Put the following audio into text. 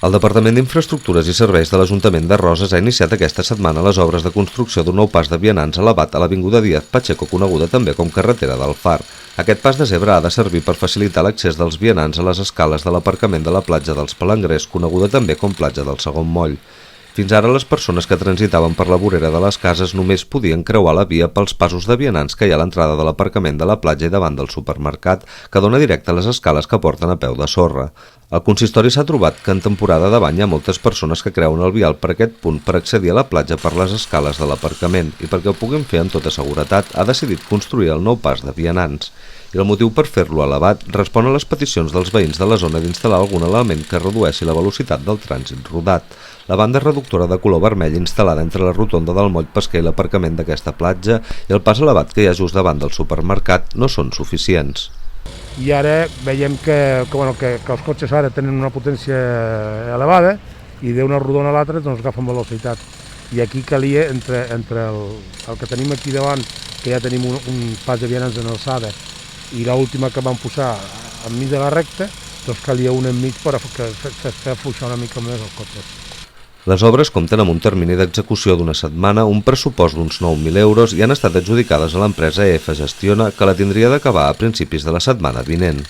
El Departament d'Infraestructures i Serveis de l'Ajuntament de Roses ha iniciat aquesta setmana les obres de construcció d'un nou pas de vianants elevat a l'Avinguda Díaz Pacheco, coneguda també com carretera del Far. Aquest pas de zebra ha de servir per facilitar l'accés dels vianants a les escales de l'aparcament de la platja dels Palangrers, coneguda també com platja del Segon Moll. Fins ara, les persones que transitaven per la vorera de les cases només podien creuar la via pels passos de vianants que hi ha a l'entrada de l'aparcament de la platja i davant del supermercat, que dona directe a les escales que porten a peu de sorra. El consistori s'ha trobat que en temporada de bany hi ha moltes persones que creuen el vial per aquest punt per accedir a la platja per les escales de l'aparcament i perquè ho puguin fer amb tota seguretat ha decidit construir el nou pas de vianants. I el motiu per fer-lo elevat respon a les peticions dels veïns de la zona d'instal·lar algun element que redueixi la velocitat del trànsit rodat. La banda reductora de color vermell instal·lada entre la rotonda del moll pesquer i l'aparcament d'aquesta platja i el pas elevat que hi ha just davant del supermercat no són suficients. I ara veiem que els cotxes ara tenen una potència elevada i d'una rodona a l'altra doncs agafen velocitat. I aquí calia, entre el que tenim aquí davant, que ja tenim un pas de vianants en alçada, i l'última que vam posar enmig de la recta, doncs calia una enmig per fer afluixar una mica més els cotxes. Les obres compten amb un termini d'execució d'una setmana, un pressupost d'uns 9.000 euros i han estat adjudicades a l'empresa EF Gestiona, que la tindria d'acabar a principis de la setmana vinent.